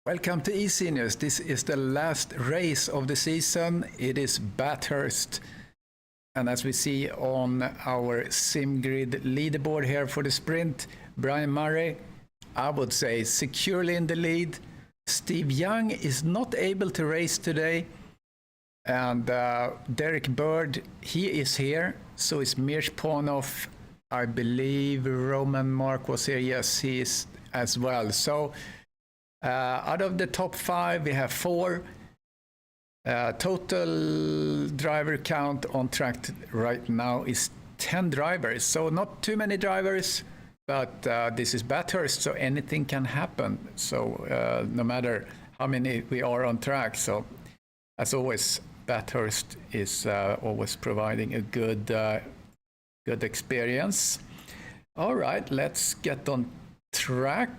Welcome to eSeniors. This is the last race of the season. It is Bathurst. And as we see on our SIMGRID leaderboard here for the sprint, Brian Murray, I would say securely in the lead. Steve Young is not able to race today. And Derek Bird, he is here. So is Mirch Ponov. I believe Roman Mark was here. Yes, he is as well. So out of the top 5, we have 4. Total driver count on track right now is 10 drivers. So not too many drivers, but this is Bathurst, so anything can happen. So no matter how many we are on track. So as always, Bathurst is always providing a good experience. All right, let's get on track.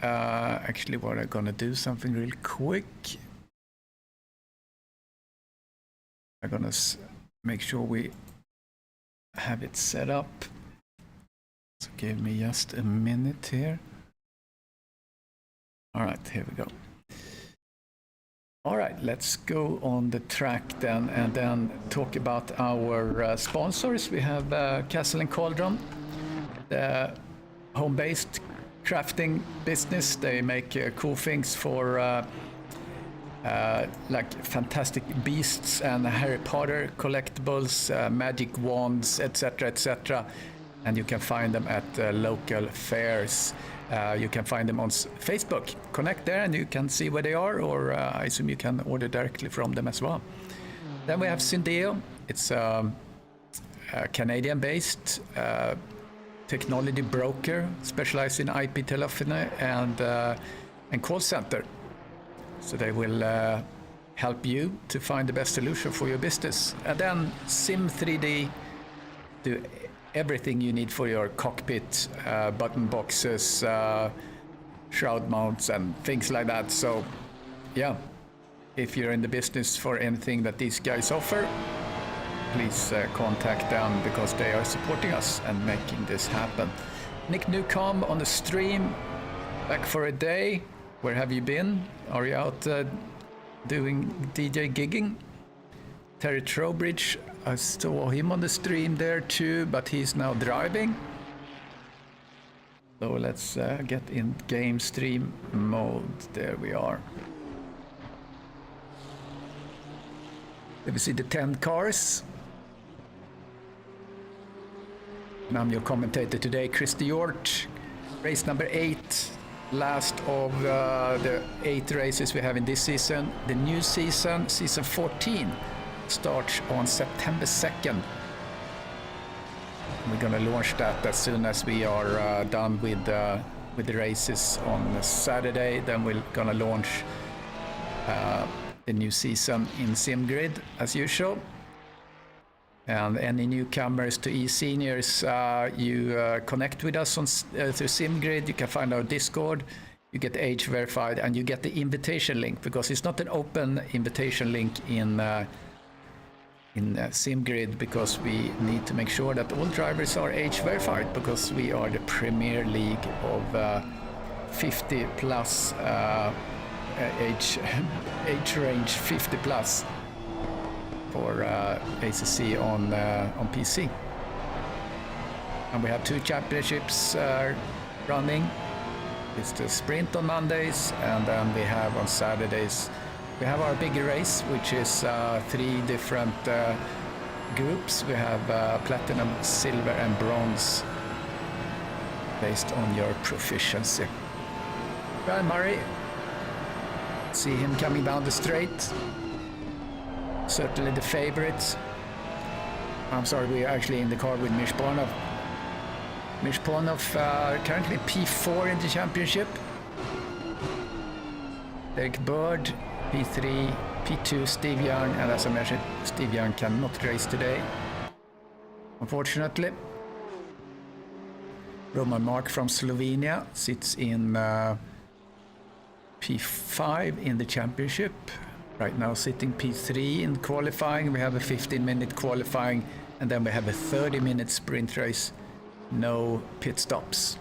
Actually, what I'm gonna do something real quick. I'm gonna make sure we have it set up. So give me just a minute here. All right, here we go. All right, let's go on the track then and then talk about our sponsors. We have Castle and Cauldron, the home-based crafting business. They make cool things for like fantastic beasts and Harry Potter collectibles, magic wands, etc., etc. And you can find them at local fairs. You can find them on Facebook. Connect there and you can see where they are, or I assume you can order directly from them as well. Then we have Syndeo. It's a Canadian-based technology broker specialized in IP telephony and call center. So they will help you to find the best solution for your business. And then Sim3D do everything you need for your cockpit, button boxes, shroud mounts and things like that. So yeah, if you're in the business for anything that these guys offer, please contact them because they are supporting us and making this happen. Nick Newcomb on the stream, back for a day. Where have you been? Are you out doing DJ gigging? Terry Trowbridge, I saw him on the stream there too, but he's now driving. So let's get in game stream mode. There we are. Let me see the 10 cars. And I'm your commentator today, Chris Diort. Race number 8, last of the 8 races we have in this season. The new season, season 14, starts on September 2nd. We're going to launch that as soon as we are done with the races on Saturday. Then we're going to launch the new season in SIMGRID as usual. And any newcomers to eSeniors, you connect with us on through SIMGRID. You can find our Discord. You get age verified, and you get the invitation link because it's not an open invitation link in SIMGRID, because we need to make sure that all drivers are age verified, because we are the premier league of 50 plus age range 50 plus. For ACC on PC. And we have 2 championships running. It's the sprint on Mondays, and then we have on Saturdays, we have our big race, which is 3 different groups. We have platinum, silver and bronze based on your proficiency. Brian Murray, see him coming down the straight. Certainly the favorite. I'm sorry, we're actually in the car with Mirch Ponov. Mirch Ponov currently P4 in the championship. Derek Bird, P3, P2 Steve Young, and as I mentioned, Steve Young cannot race today, unfortunately. Roman Mark from Slovenia sits in P5 in the championship. Right now sitting P3 in qualifying. We have a 15-minute qualifying, and then we have a 30-minute sprint race. No pit stops.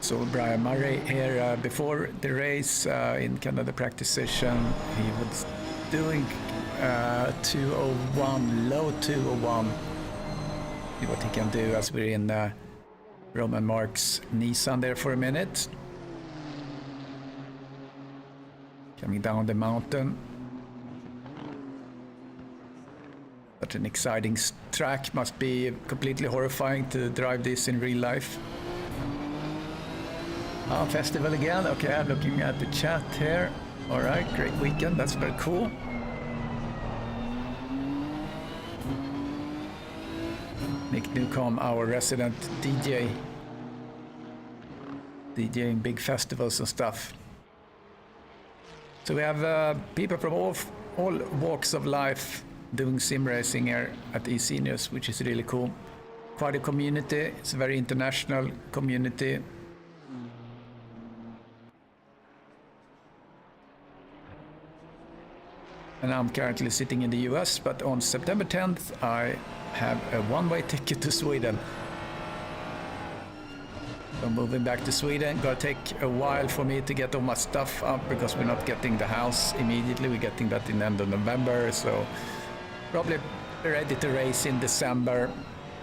So Brian Murray here before the race in Canada practice session, he was doing 201, low 201. See what he can do as we're in Roman Mark's Nissan there for a minute. Coming down the mountain. Such an exciting track, must be completely horrifying to drive this in real life. Festival again, okay, I'm looking at the chat here. Alright, great weekend, that's very cool. Nick Newcomb, our resident DJ. DJing big festivals and stuff. So we have people from all walks of life doing sim racing here at eSeniors, which is really cool. Quite a community, it's a very international community. And I'm currently sitting in the US, but on September 10th I have a one-way ticket to Sweden. So moving back to Sweden, gonna take a while for me to get all my stuff up because we're not getting the house immediately, we're getting that in the end of November, so probably ready to race in December,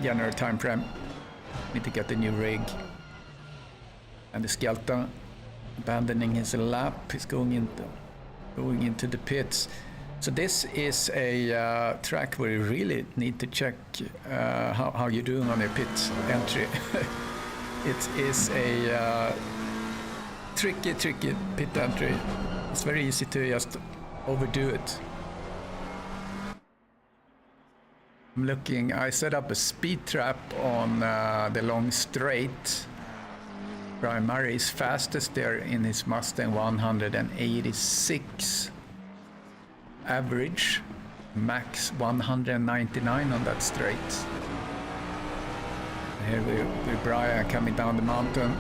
January time frame. Need to get the new rig. And the Skelton abandoning his lap, he's going into the pits. So this is a track where you really need to check how you're doing on your pit entry. It is a tricky pit entry. It's very easy to just overdo it. I'm looking, I set up a speed trap on the long straight. Brian Murray is fastest there in his Mustang, 186 average, max 199 on that straight. Here we're Brian coming down the mountain.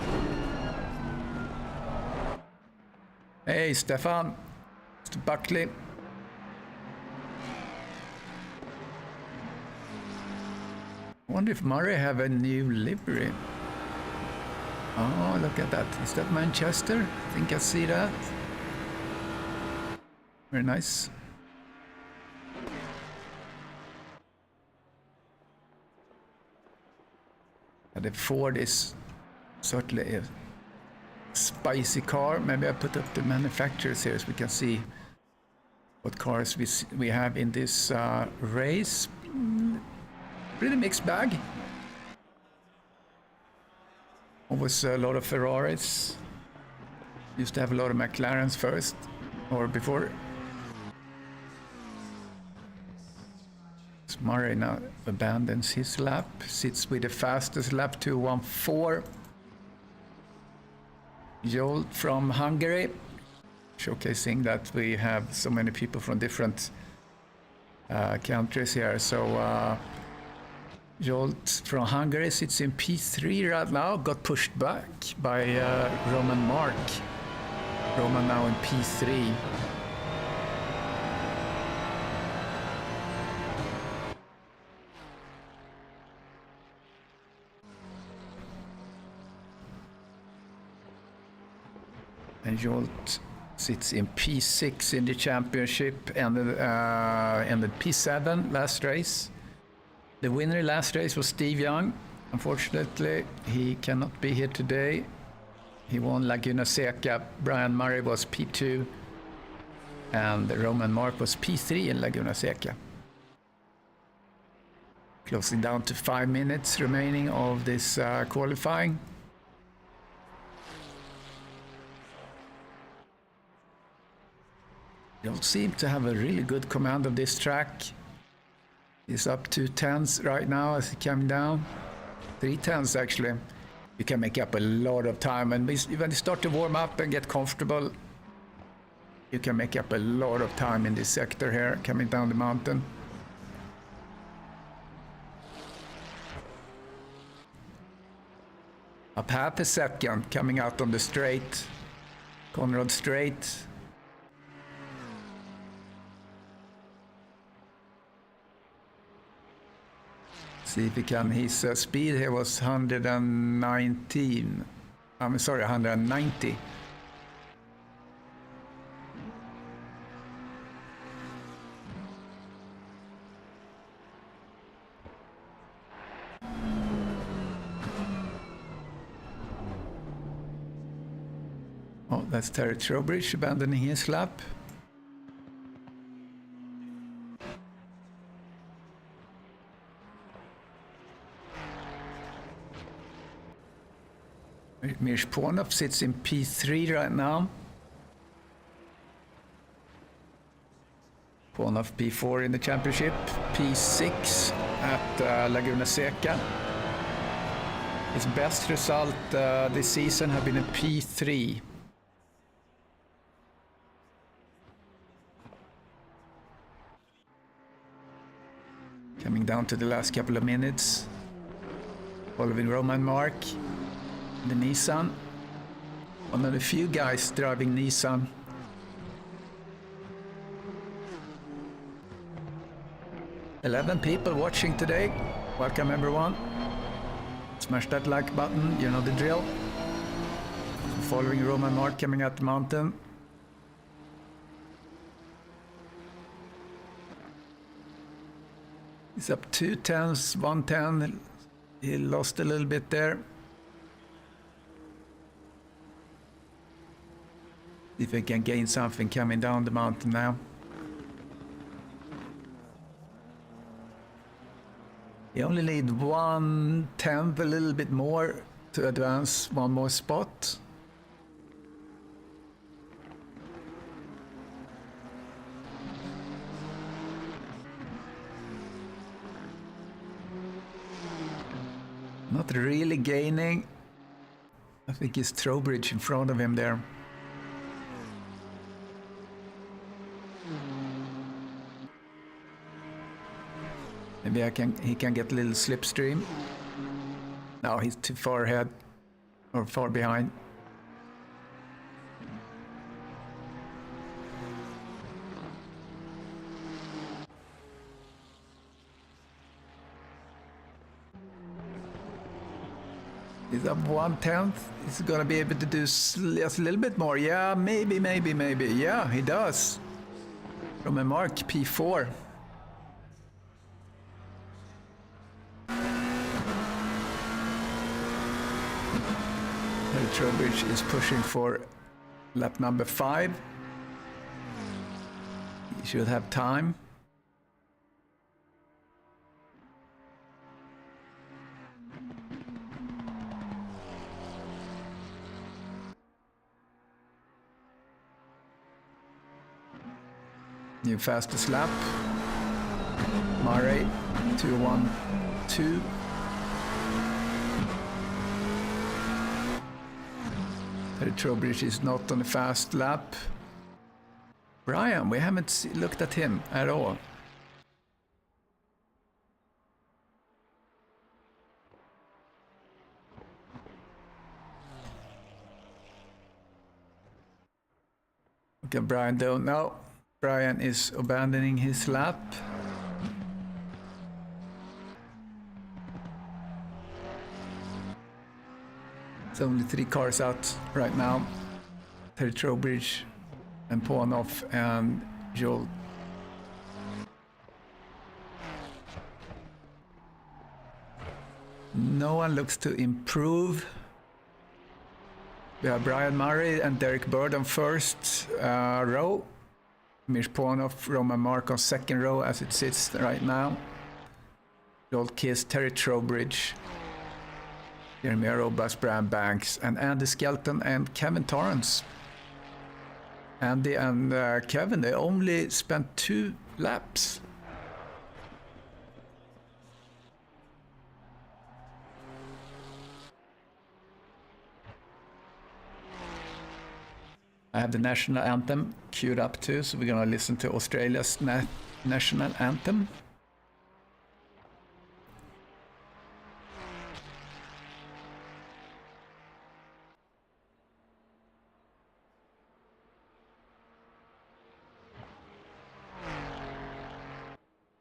Hey Stefan, Mr. Buckley. I wonder if Murray have a new livery. Oh, look at that. Is that Manchester? I think I see that. Very nice. The Ford is certainly a spicy car. Maybe I put up the manufacturers here so we can see what cars we have in this race. Pretty mixed bag. Always a lot of Ferraris. Used to have a lot of McLarens first, or before. Murray now abandons his lap, sits with the fastest lap, 2:14. Joel from Hungary, showcasing that we have so many people from different countries here. So Joel from Hungary sits in P3 right now, got pushed back by Roman Mark. Roman now in P3. And Jolt sits in P6 in the championship and the P7 last race. The winner last race was Steve Young. Unfortunately, he cannot be here today. He won Laguna Seca. Brian Murray was P2 and Roman Mark was P3 in Laguna Seca. Closing down to 5 minutes remaining of this qualifying. Don't seem to have a really good command of this track. He's up to 10s right now as he came down. 3 10s actually. You can make up a lot of time, and when you start to warm up and get comfortable, you can make up a lot of time in this sector here, coming down the mountain. Up half a second coming out on the straight, Conrad straight. See if he can, his speed here was 119. I'm sorry, 190. Oh, that's Terry Trowbridge abandoning his lap. Mirshponov sits in P3 right now. Ponov P4 in the championship. P6 at Laguna Seca. His best result this season have been a P3. Coming down to the last couple of minutes. Following Roman Mark. The Nissan. One of the few guys driving Nissan. "11 people watching today. Welcome everyone. Smash that like button, you know the drill. Following Roman Mark coming out the mountain. He's up 2 tenths, 110. He lost a little bit there. If we can gain something coming down the mountain now. You only need 1/10, a little bit more to advance one more spot. Not really gaining. I think it's Trowbridge in front of him there. Maybe he can get a little slipstream. No, he's too far ahead or far behind. He's up 1/10. He's gonna be able to do just a little bit more. Yeah, maybe. Yeah, he does. From a Mark P4. Trowbridge is pushing for lap number 5. He should have time. New fastest lap. Murray 2:12. Trowbridge is not on a fast lap. Brian, we haven't looked at him at all. Okay, Brian don't know. Brian is abandoning his lap. It's only 3 cars out right now. Terry Trowbridge and Ponov and Joel. No one looks to improve. We have Brian Murray and Derek Bird on first row. Mirshponov, Roman Mark on second row as it sits right now. Joel Kiss, Terry Trowbridge. Jeremy Arobas, Brian Banks, and Andy Skelton and Kevin Torrance. Andy and Kevin, they only spent 2 laps. I have the national anthem queued up too, so we're gonna listen to Australia's national anthem.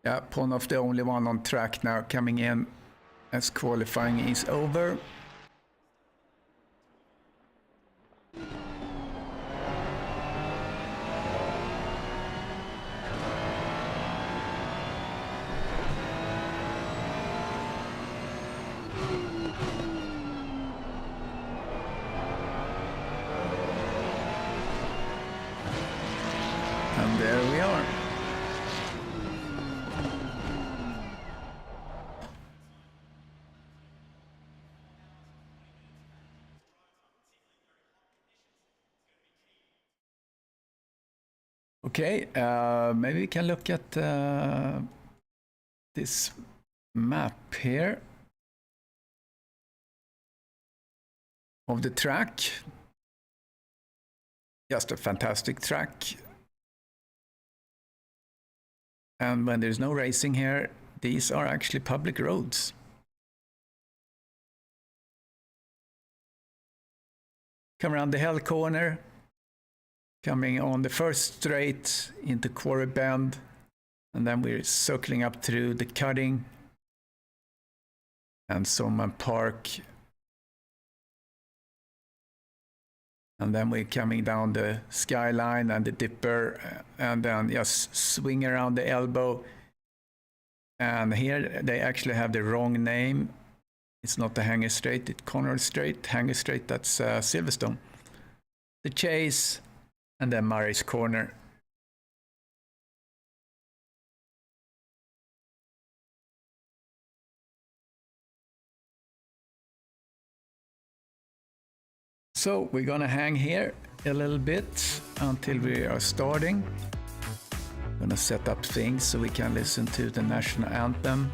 Yeah, Ponov the only one on track now, coming in as qualifying is over. There we are. Okay, maybe we can look at this map here of the track. Just a fantastic track. And when there's no racing here, these are actually public roads. Come around the hill corner, coming on the first straight into Quarry Bend, and then we're circling up through the cutting and Soman Park. And then we're coming down the Skyline and the Dipper, and then just swing around the elbow. And here they actually have the wrong name. It's not the Hanger Straight, it's Conrad Straight. Hanger Straight, that's Silverstone. The Chase, and then Murray's Corner. So we're gonna hang here a little bit until we are starting. I'm gonna set up things so we can listen to the national anthem.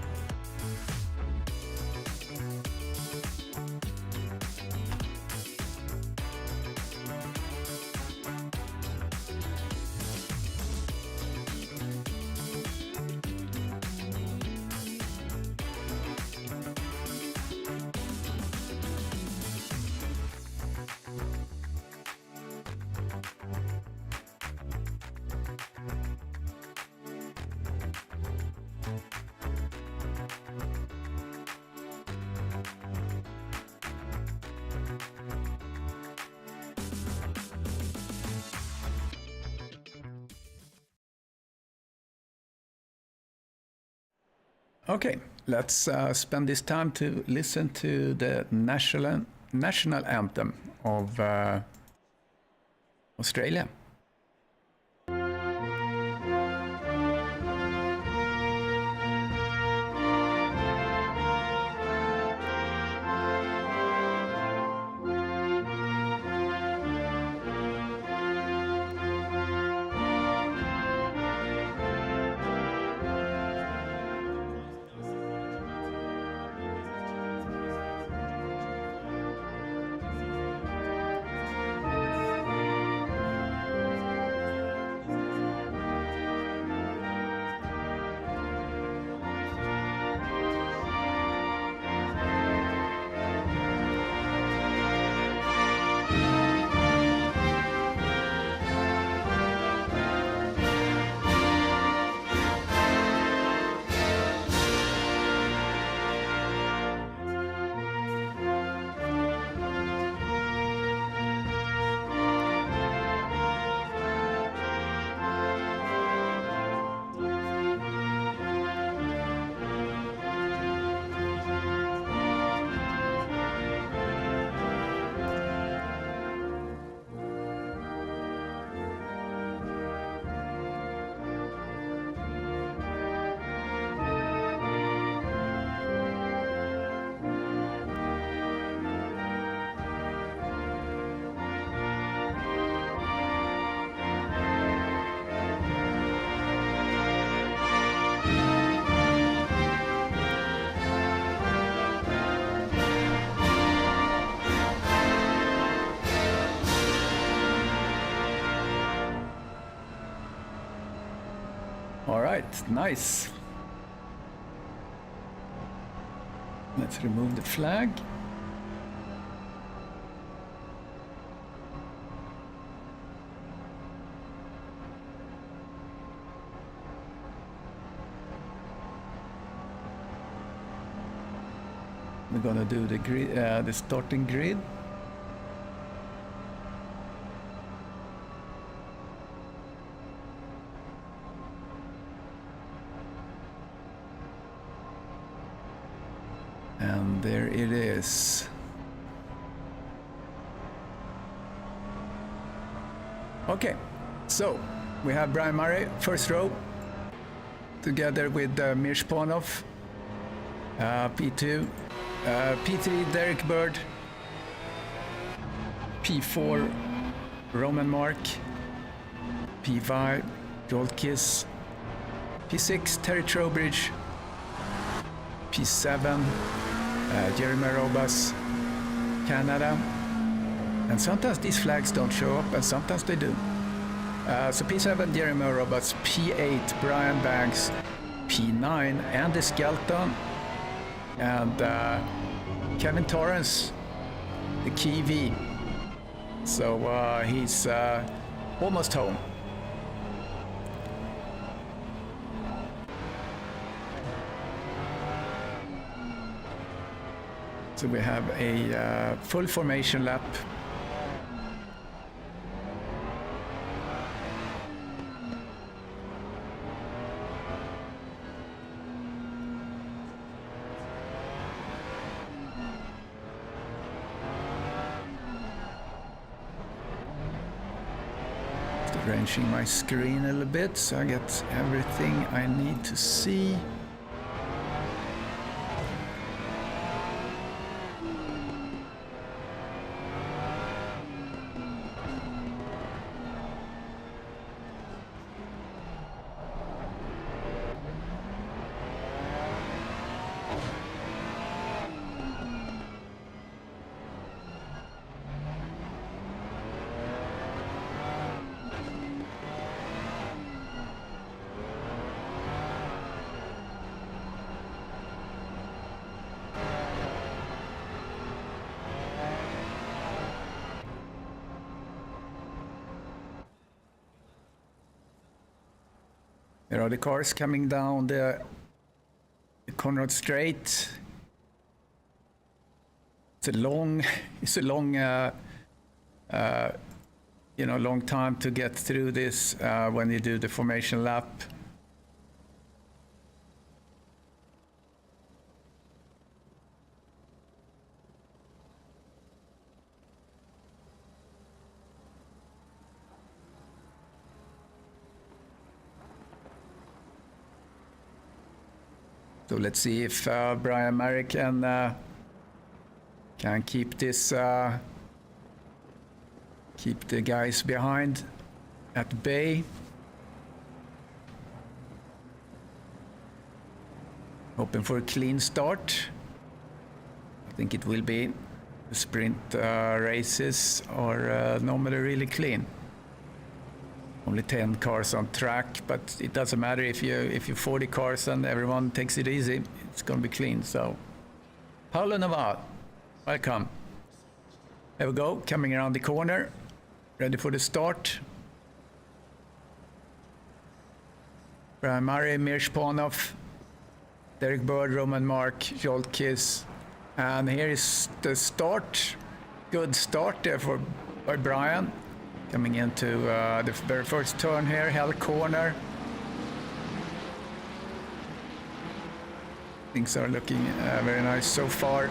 Okay, let's spend this time to listen to the national anthem of Australia. All right, nice. Let's remove the flag. We're gonna do the grid, the starting grid. And there it is. Okay, so We have Brian Murray, first row, together with Mirshponov, P2, P3 Derek Bird, P4 Roman Mark, P5 Jolkis, P6 Terry Trowbridge, P7 Jeremy Robas, Canada. And sometimes these flags don't show up and sometimes they do. So P7 Jeremy Robas, P8 Brian Banks, P9 Andy Skelton, and Kevin Torrance, the Kiwi. So he's almost home. So we have a full formation lap. Arranging my screen a little bit so I get everything I need to see. There are the cars coming down the Conrad Straight. It's a long, long time to get through this when you do the formation lap. So let's see if Brian Murray can keep this, keep the guys behind at bay. Hoping for a clean start. I think it will be. The sprint races are normally really clean. Only 10 cars on track, but it doesn't matter if you 40 cars and everyone takes it easy, it's gonna be clean. So, Paulo Navarro, welcome. There we go, coming around the corner, ready for the start. Brian Murray, Mirshponov, Derek Bird, Roman Mark, Jolkis, and here is the start. Good start there by Brian. Coming into the very first turn here, Hell Corner. Things are looking very nice so far.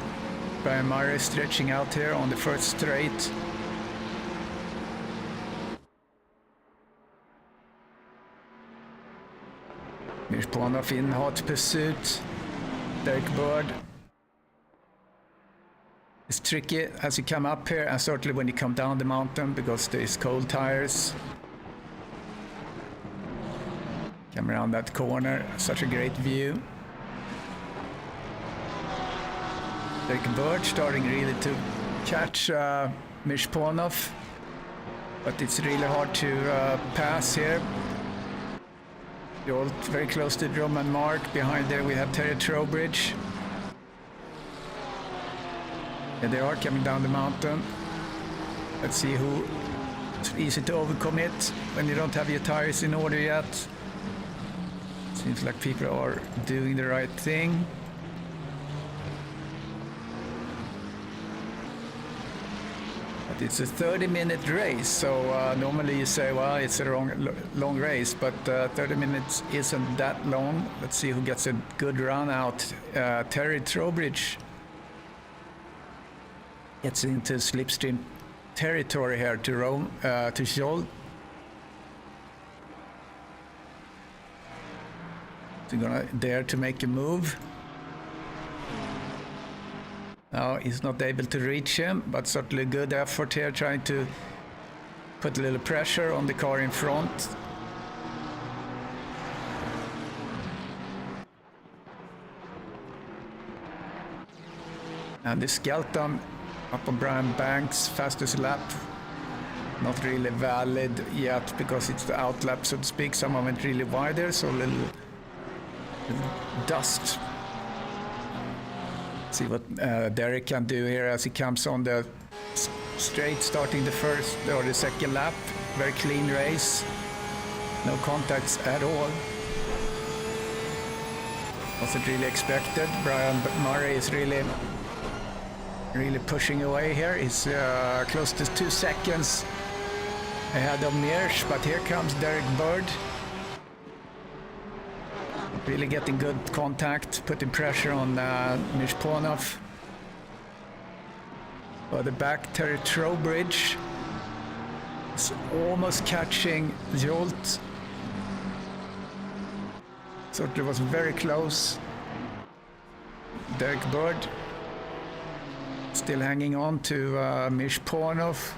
Brian Murray stretching out here on the first straight. Mirshponov in hot pursuit. Derek Bird. It's tricky as you come up here and certainly when you come down the mountain because there is cold tires. Come around that corner, such a great view. Derek Bird starting really to catch Mirshponov, but it's really hard to pass here. You're all very close to Roman Mark. Behind there we have Terry Trowbridge. And they are coming down the mountain. Let's see who. It's easy to overcommit when you don't have your tires in order yet. Seems like people are doing the right thing. But it's a 30-minute race, so normally you say, well, it's a long race, but 30 minutes isn't that long. Let's see who gets a good run out. Terry Trowbridge gets into slipstream territory here to Rome, to Scholl. They're gonna dare to make a move. Now he's not able to reach him, but certainly good effort here trying to put a little pressure on the car in front. And the Skelton up on Brian Banks' fastest lap. Not really valid yet because it's the outlap, so to speak. Someone went really wide there, so a little dust. See what Derek can do here as he comes on the straight, starting the first or the second lap. Very clean race. No contacts at all. Wasn't really expected. Brian Murray is really pushing away here. He's close to 2 seconds ahead of Mears, but here comes Derek Bird. Really getting good contact, putting pressure on Mishponov. Further back, Terry Trowbridge is almost catching Jolt. So it was very close. Derek Bird still hanging on to Mishponov.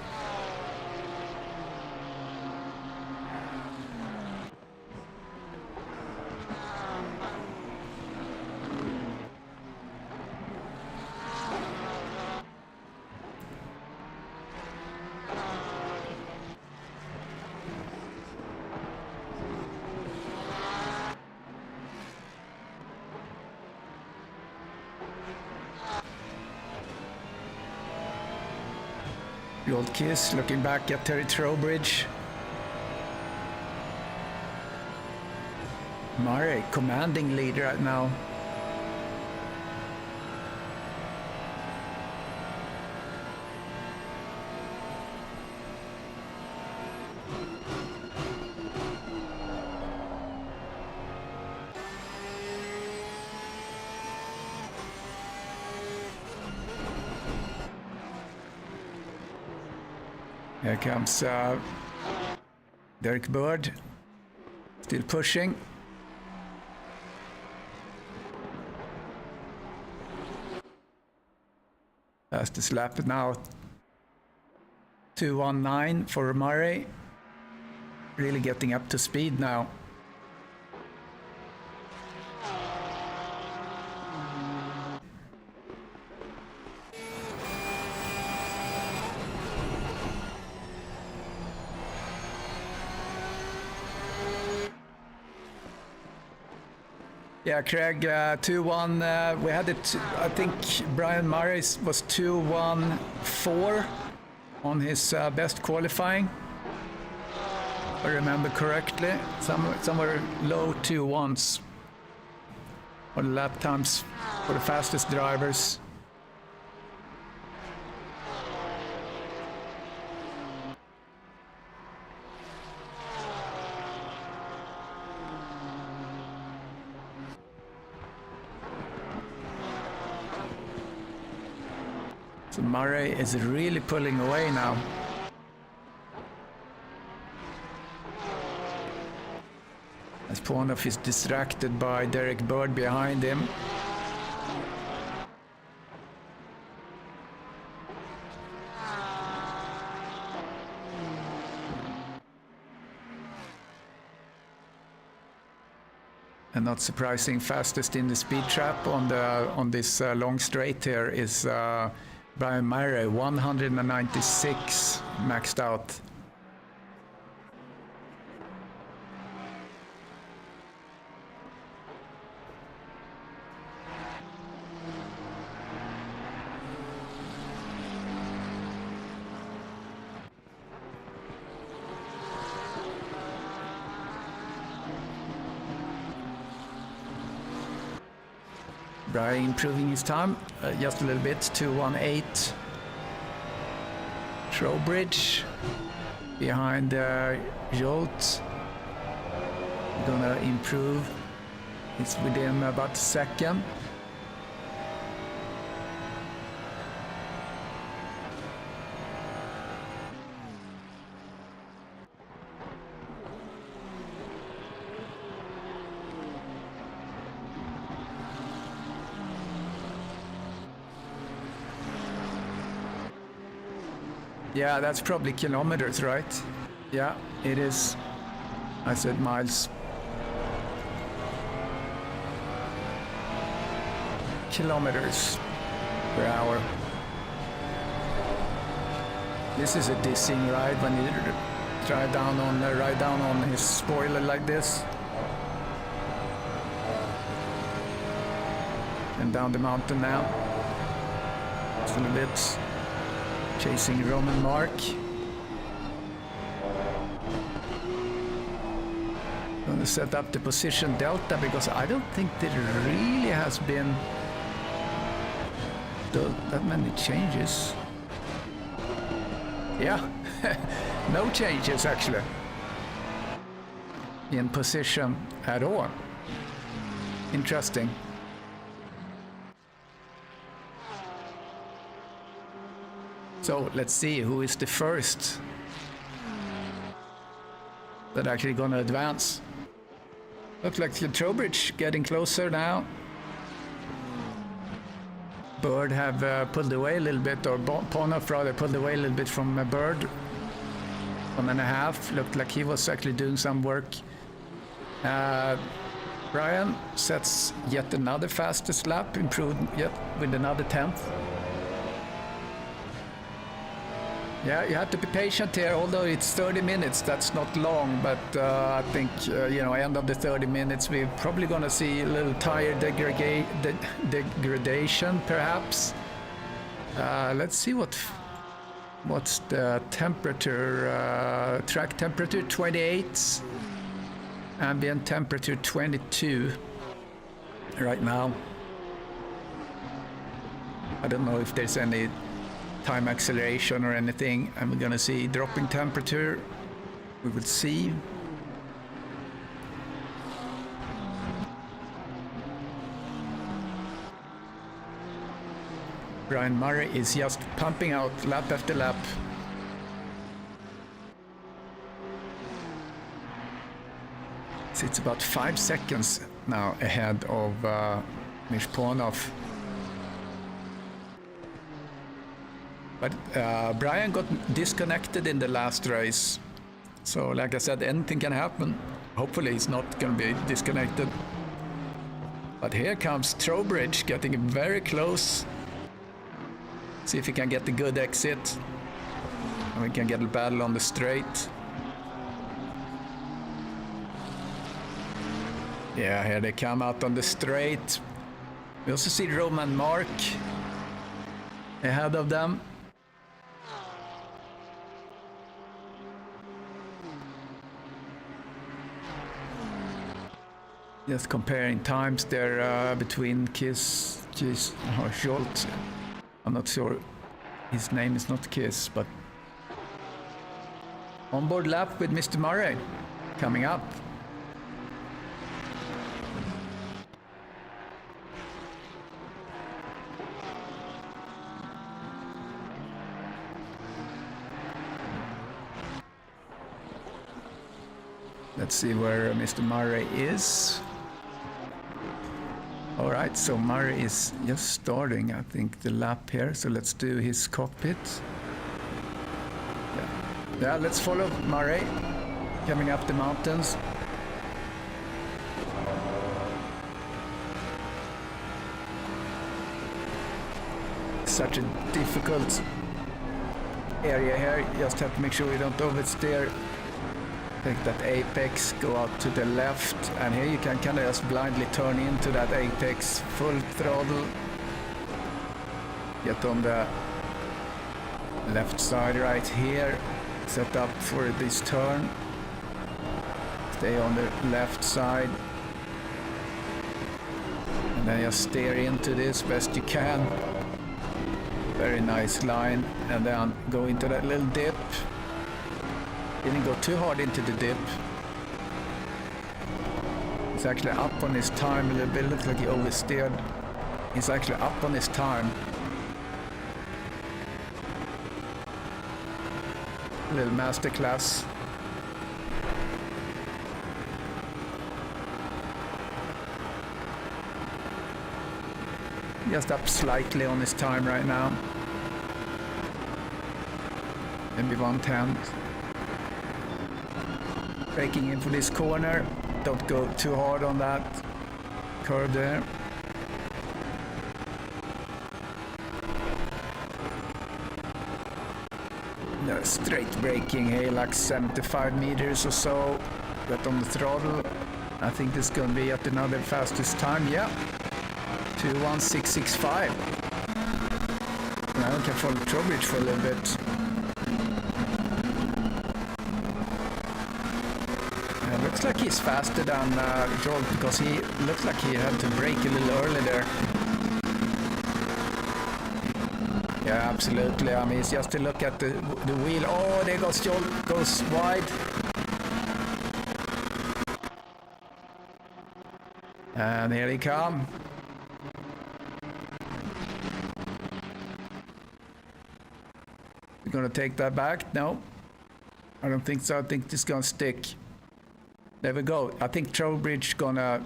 The old kiss, looking back at Terry Trowbridge. Murray, commanding lead right now. Here comes Derek Bird, still pushing. Fastest lap now, 2:19 for Murray. Really getting up to speed now. Yeah, Craig, 2-1. We had it, I think Brian Murray was 2-1-4 on his best qualifying. If I remember correctly. Somewhere low 2-1s for the lap times for the fastest drivers. So Murray is really pulling away now. As Ponov is distracted by Derek Bird behind him. And not surprising, fastest in the speed trap on this long straight here is Brian Murray, 196 maxed out. Brian improving his time just a little bit, 2:18. Trowbridge behind Jolt. Gonna improve. It's within about a second. Yeah, that's probably kilometers, right? Yeah, it is. I said miles. Kilometers per hour. This is a dizzying ride when you ride down on his spoiler like this. And down the mountain now. It's a little bit chasing Roman Mark. Going to set up the position delta because I don't think there really has been that many changes. Yeah, no changes actually in position at all. Interesting. So let's see who is the first that actually gonna advance. Looks like Trowbridge getting closer now. Bird have pulled away a little bit, or Ponoff rather pulled away a little bit from Bird. 1.5, looked like he was actually doing some work. Brian sets yet another fastest lap, improved yet with another 10th. Yeah, you have to be patient here, although it's 30 minutes, that's not long, but I think, end of the 30 minutes, we're probably going to see a little tire degradation, perhaps. Let's see what's the temperature, track temperature, 28, ambient temperature, 22 right now. I don't know if there's any time acceleration or anything, and we're gonna see dropping temperature. We will see. Brian Murray is just pumping out lap after lap. So it's about 5 seconds now ahead of Mish Ponoff. But Brian got disconnected in the last race. So like I said, anything can happen. Hopefully he's not going to be disconnected. But here comes Trowbridge getting very close. See if he can get the good exit. And we can get a battle on the straight. Yeah, here they come out on the straight. We also see Roman Mark ahead of them. Just comparing times there between Kiss or Schultz. I'm not sure. His name is not Kiss, but onboard lap with Mr. Murray coming up. Let's see where Mr. Murray is. All right, so Murray is just starting, I think, the lap here. So let's do his cockpit. Yeah, let's follow Murray coming up the mountains. Such a difficult area here. You just have to make sure you don't oversteer. Take that apex, go out to the left, and here you can kind of just blindly turn into that apex, full throttle. Get on the left side right here, set up for this turn. Stay on the left side. And then just steer into this best you can. Very nice line, and then go into that little dip. Didn't go too hard into the dip. He's actually up on his time a little bit. Looks like he oversteered. He's actually up on his time. A little masterclass. Just up slightly on his time right now. maybe 110. Braking in for this corner. Don't go too hard on that curve there. No, straight braking here, like 75 meters or so. But on the throttle, I think this is going to be at another fastest time. Yeah, 21665. Now we can follow Trowbridge for a little bit. Looks like he's faster than Joel, because he looks like he had to brake a little early there. Yeah, absolutely. I mean, it's just to look at the wheel. Oh, there goes Joel, goes wide. And here he comes. We're gonna take that back? No, I don't think so. I think this is gonna stick. There we go. I think Trowbridge gonna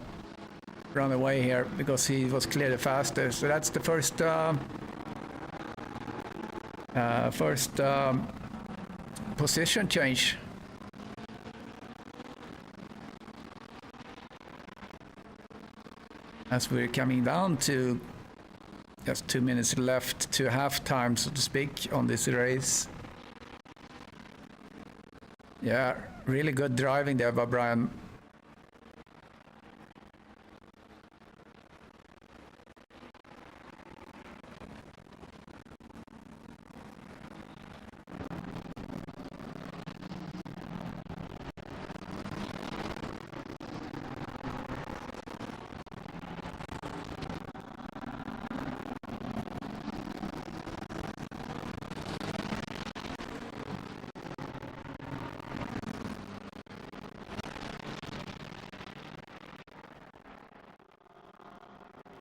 run away here because he was clearly faster. So that's the first position change. As we're coming down to just 2 minutes left to halftime, so to speak, on this race. Yeah, really good driving there by Brian.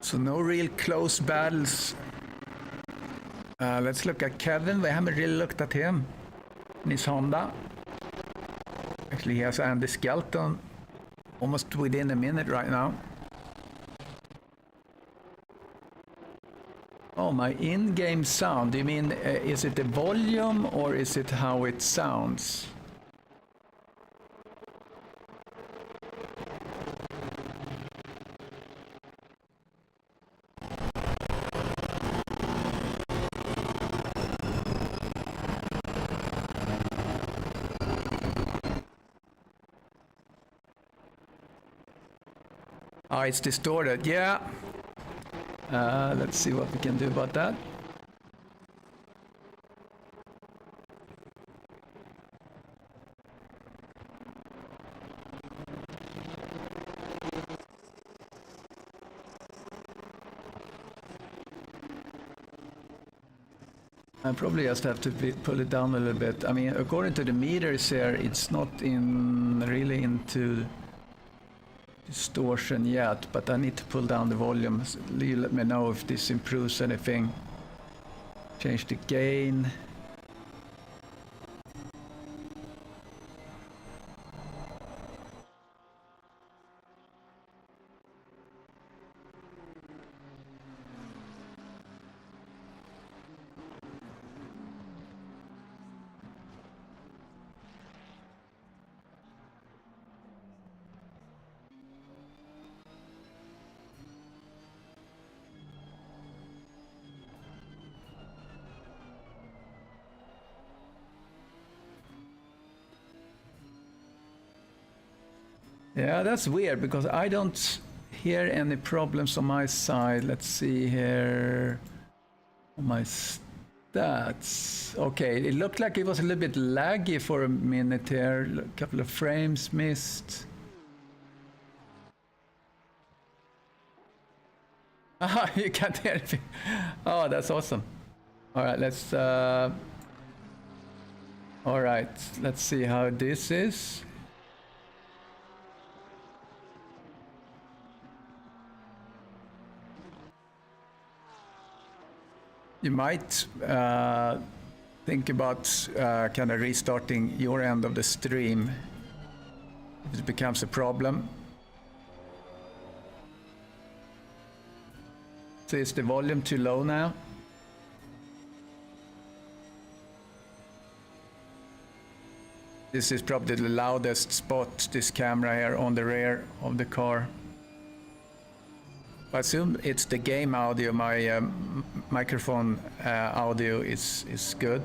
So no real close battles. Let's look at Kevin. We haven't really looked at him in his Honda. Actually, he has Andy Skelton almost within a minute right now. Oh, my in-game sound. Do you mean, is it the volume or is it how it sounds? Ah, it's distorted, yeah. Let's see what we can do about that. I probably just have to pull it down a little bit. I mean, according to the meters here, it's not really into distortion yet, but I need to pull down the volume. You let me know if this improves anything. Change the gain. Yeah, that's weird because I don't hear any problems on my side. Let's see here. On my stats. Okay, it looked like it was a little bit laggy for a minute here. A couple of frames missed. Ah, you can't hear anything. Oh, that's awesome. All right, let's see how this is. You might think about kind of restarting your end of the stream if it becomes a problem. So is the volume too low now? This is probably the loudest spot, this camera here on the rear of the car. I assume it's the game audio. My microphone audio is good.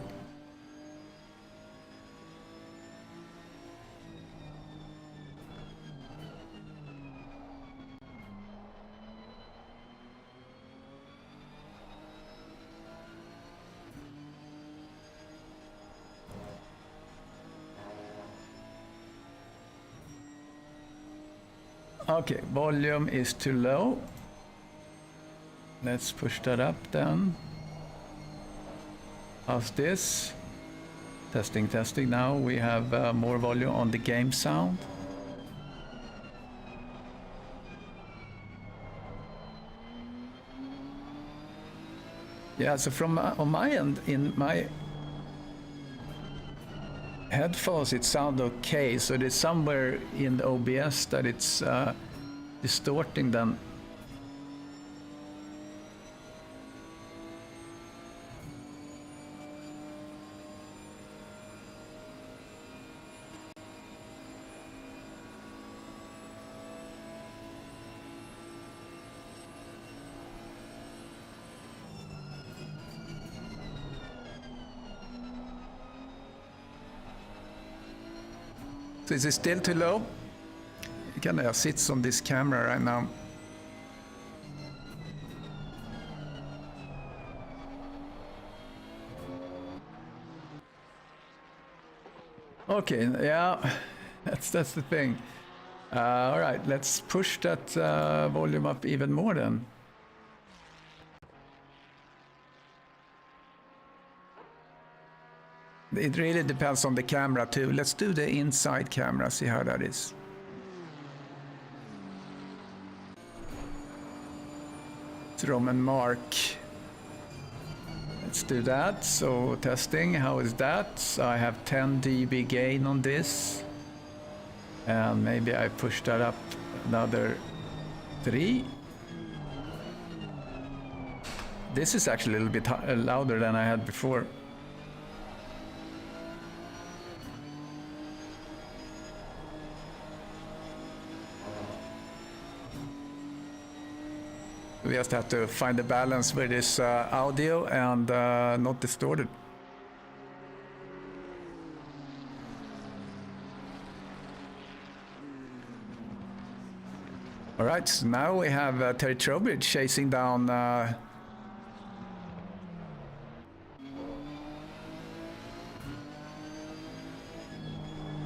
Okay, volume is too low. Let's push that up then. How's this? Testing, testing. Now we have more volume on the game sound. Yeah, so from on my end, in my headphones, it sounds okay. So there's somewhere in the OBS that it's distorting them. So is it still too low? Can I sit on this camera right now? Okay, yeah, that's the thing. All right, let's push that volume up even more then. It really depends on the camera too. Let's do the inside camera, see how that is. It's Roman Mark. Let's do that. So testing, how is that? So I have 10 dB gain on this. And maybe I push that up another 3. This is actually a little bit louder than I had before. We just have to find the balance with this audio and not distorted. All right, so now we have Terry Trowbridge chasing down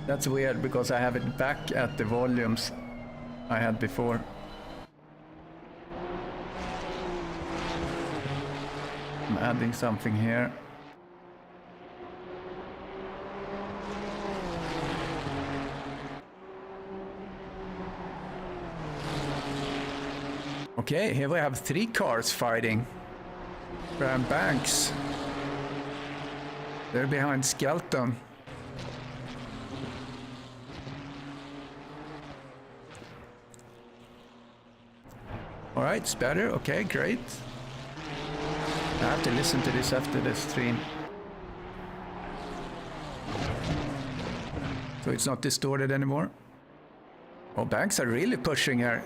That's weird because I have it back at the volumes I had before. I'm adding something here. Okay, here we have 3 cars fighting. Brian Banks. They're behind Skelton. All right, it's better. Okay, great. I have to listen to this after the stream. So it's not distorted anymore. Oh, Banks are really pushing here.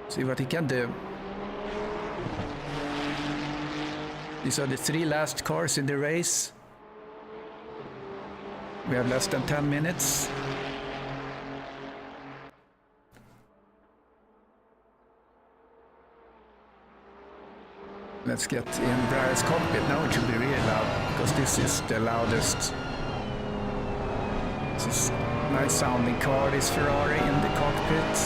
See what he can do. These are the 3 last cars in the race. We have less than 10 minutes. Let's get in Briar's cockpit. Now it should be really loud, because this is the loudest. This is a nice sounding car, this Ferrari in the cockpit.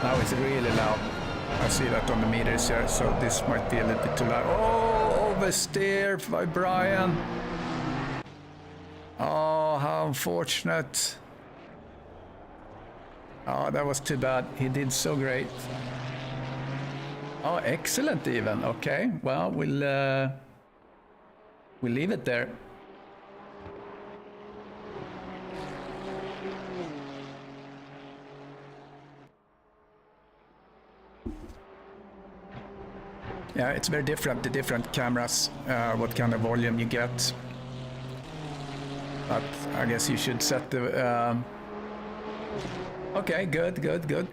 Now it's really loud. I see that on the meters here, so this might be a little bit too loud. Oh, oversteer by Brian. Oh, how unfortunate. Oh, that was too bad. He did so great. Oh, excellent even. Okay, well, we'll leave it there. Yeah, it's very different, the different cameras, what kind of volume you get. But I guess you should set the... Okay, good, good, good.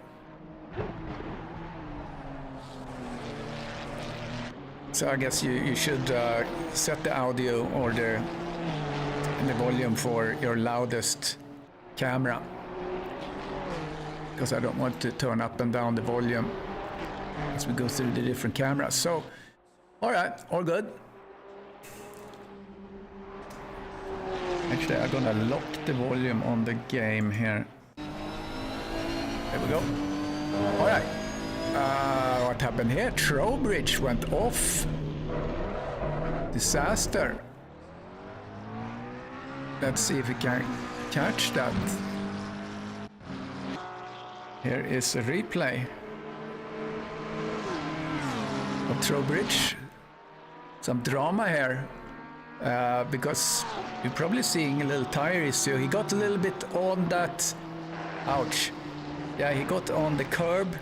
So I guess you should set the audio or the volume for your loudest camera. Because I don't want to turn up and down the volume as we go through the different cameras. So, all right, all good. Actually, I'm gonna lock the volume on the game here. There we go. All right. What happened here? Trowbridge went off. Disaster. Let's see if we can catch that. Here is a replay of Trowbridge. Some drama here. Because you're probably seeing a little tire issue. He got a little bit on that. Ouch. Yeah, he got on the curb.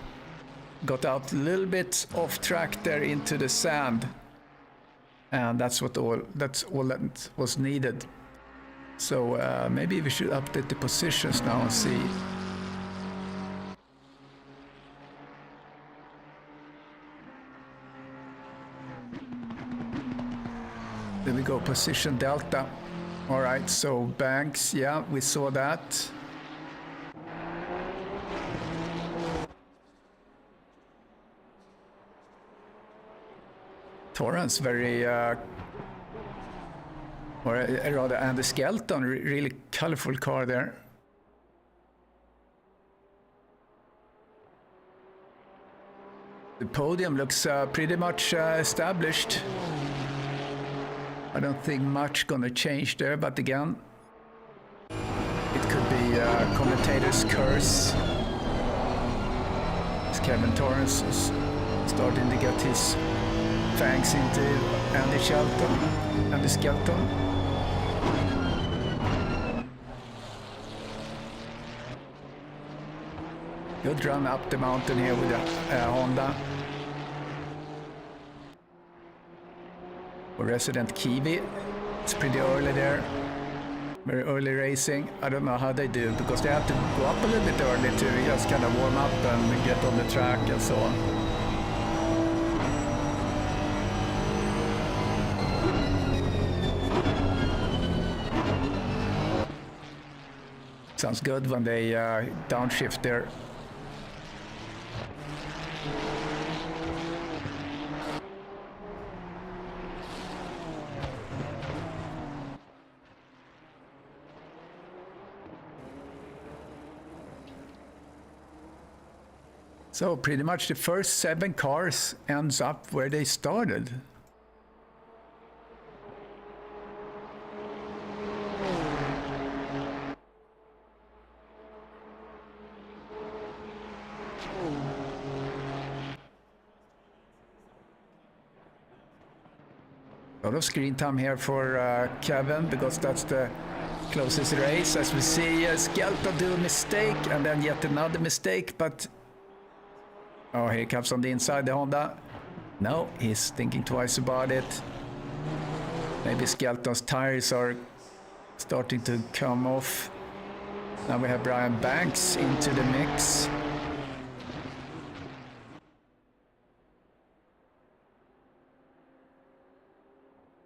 Got out a little bit off track there into the sand. And that's all that was needed. So maybe we should update the positions now and see. There we go, position delta. All right, so Banks, yeah, we saw that. Torrance very, or rather Andy Skelton, really colorful car there. The podium looks pretty much established. I don't think much gonna change there, but again, it could be a commentator's curse. As Kevin Torrance is starting to get his fangs into Andy Skelton. Good run up the mountain here with the Honda. For Resident Kiwi, it's pretty early there. Very early racing. I don't know how they do, because they have to go up a little bit early to just kind of warm up and get on the track and so on. Sounds good when they downshift there. So pretty much the first 7 cars ends up where they started. A lot of screen time here for Kevin, because that's the closest race. As we see, Skelton do a mistake and then yet another mistake, but oh, here comes on the inside the Honda. No, he's thinking twice about it. Maybe Skelton's tires are starting to come off. Now we have Brian Banks into the mix.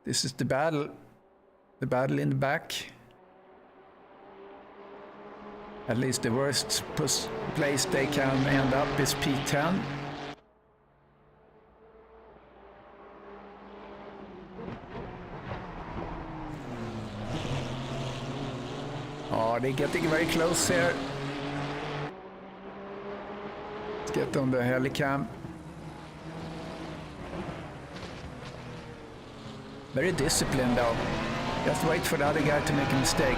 This is the battle in the back. At least the worst place they can end up is P10. Oh, they're getting very close here. Let's get on the helicam. Very disciplined though. Just wait for the other guy to make a mistake.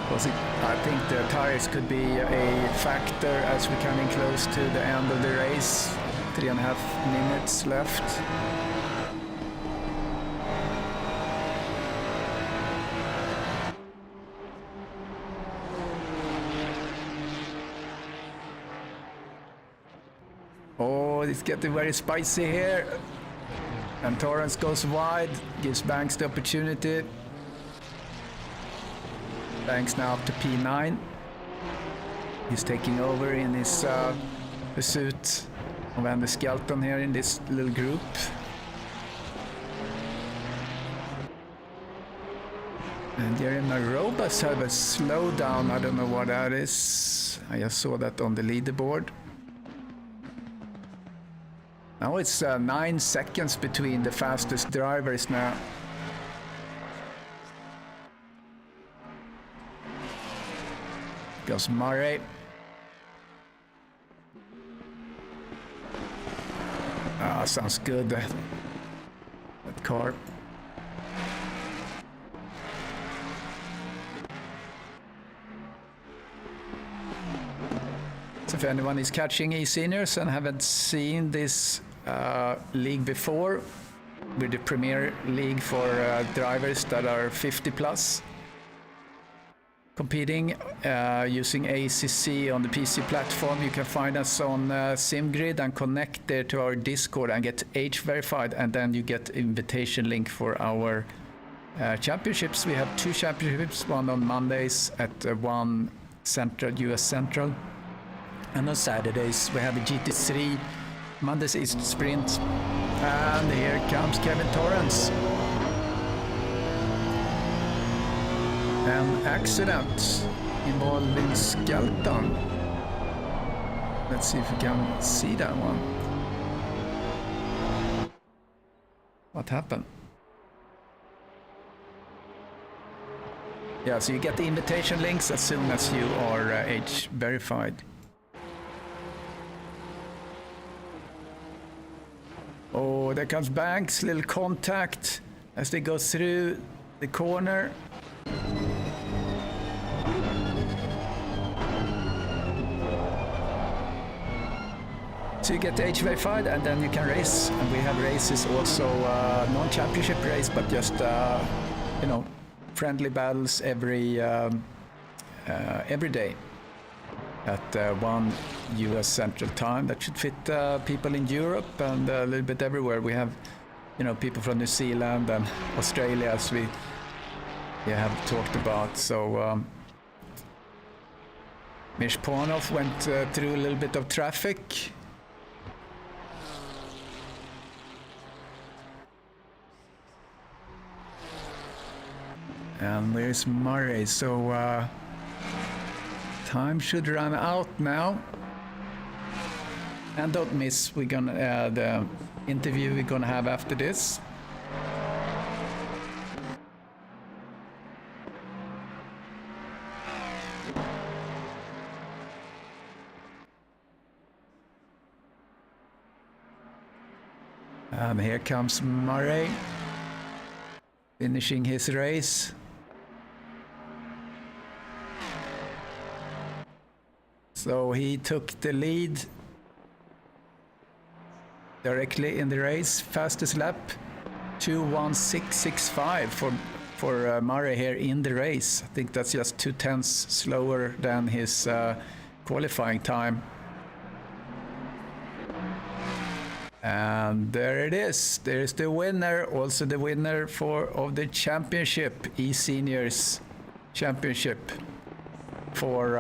Because I think the tires could be a factor as we're coming close to the end of the race. 3.5 minutes left. Oh, it's getting very spicy here. And Torrance goes wide, gives Banks the opportunity. Banks now up to P9. He's taking over in his pursuit of Andy Skelton here in this little group. And Jeremy Robas have a slowdown. I don't know what that is. I just saw that on the leaderboard. Now it's 9 seconds between the fastest drivers now. Goes Murray. Ah, sounds good. That car. So if anyone is catching eSeniors and haven't seen this league before, we're the premier league for drivers that are 50 plus. Competing using ACC on the PC platform. You can find us on SIMGRID and connect there to our Discord and get age verified, and then you get invitation link for our championships. We have 2 championships, one on Mondays at 1 Central, US Central, and on Saturdays we have a GT3. Mondays is sprint, and here comes Kevin Torrance. An accident involving Skelton. Let's see if we can see that one. What happened? Yeah, so you get the invitation links as soon as you are age verified. Oh, there comes Banks, little contact as they go through the corner. So you get age verified and then you can race. And we have races also, non-championship race, but just, you know, friendly battles every day at 1 US Central Time. That should fit people in Europe and a little bit everywhere. We have, you know, people from New Zealand and Australia, as we have talked about. So Mishponov went through a little bit of traffic. And where's Murray? So time should run out now. And don't miss, we're gonna the interview we're gonna have after this. And here comes Murray, finishing his race. So he took the lead directly in the race. Fastest lap, 2:16.65 for Murray here in the race. I think that's just 0.2 slower than his qualifying time. And there it is. There's the winner, also the winner of the championship, eSeniors Championship for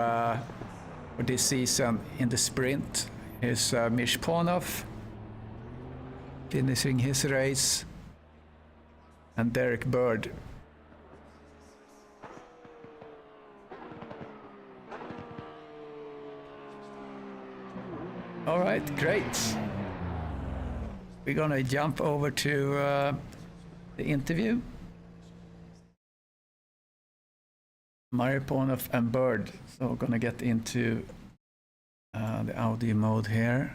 this season in the sprint. Here's Mishponov finishing his race, and Derek Bird. All right, great. We're gonna jump over to the interview. Mishponov and Bird. So we're gonna get into the audio mode here.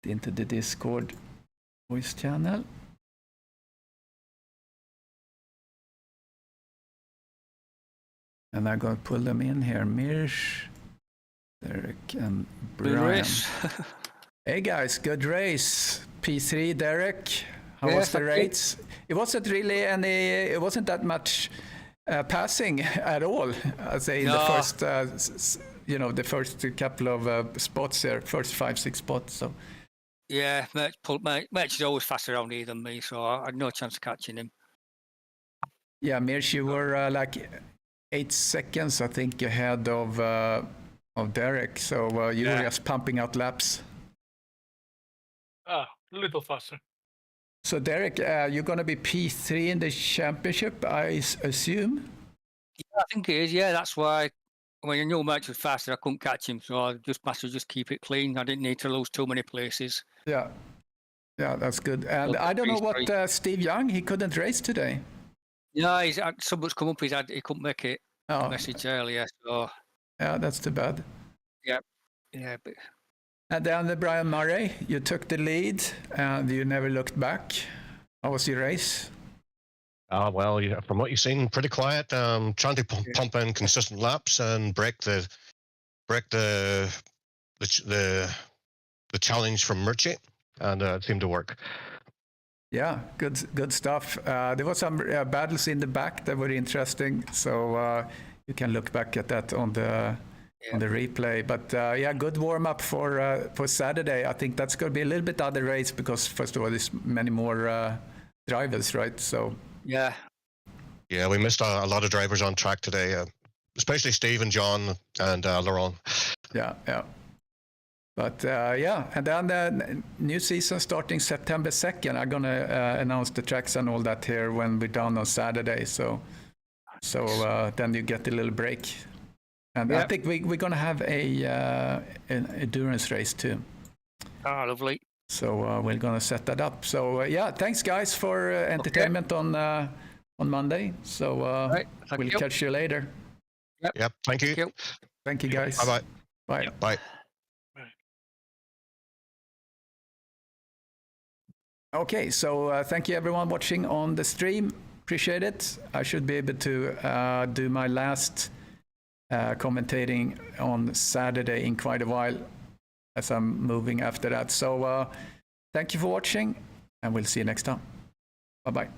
Into the Discord voice channel. And I'm going to pull them in here. Mirsch, Derek, and Brian. Good race. Hey guys, good race. P3, Derek. How was the race? It wasn't really any, it wasn't that much passing at all. I'd say in the first, the first couple of spots there, first 5-6 spots. So. Yeah, Merch is always faster around here than me, so I had no chance of catching him. Yeah, Mirch, you were like 8 seconds, I think, ahead of Derek. So you were just pumping out laps. A little faster. So Derek, you're going to be P3 in the championship, I assume? Yeah, I think it is. Yeah, that's why. When I knew Merch was faster, I couldn't catch him, so I just keep it clean. I didn't need to lose too many places. Yeah, that's good. And I don't know what Steve Young, he couldn't race today. No, something's come up. He couldn't make it. Message earlier, so. Yeah, that's too bad. Yeah. But... And then Brian Murray, you took the lead and you never looked back. How was your race? Well, from what you've seen, pretty quiet. Trying to pump in consistent laps and break the challenge from Murchie, and it seemed to work. Yeah, good stuff. There was some battles in the back that were interesting, so you can look back at that on the replay. But good warm up for Saturday. I think that's going to be a little bit other race because first of all, there's many more drivers, right? So yeah, we missed a lot of drivers on track today, especially Steve and John and Laurent. Yeah. But and then the new season starting September 2nd. I'm gonna announce the tracks and all that here when we're done on Saturday. So then you get a little break. And I think we're gonna have an endurance race too. Oh, lovely. So we're gonna set that up. So thanks guys for entertainment on Monday. So we'll catch you later. Yep. Thank you. Thank you guys. Bye. Bye. Yep. Bye. Okay, so thank you everyone watching on the stream. Appreciate it. I should be able to do my last commentating on Saturday in quite a while as I'm moving after that. So thank you for watching and we'll see you next time. Bye-bye.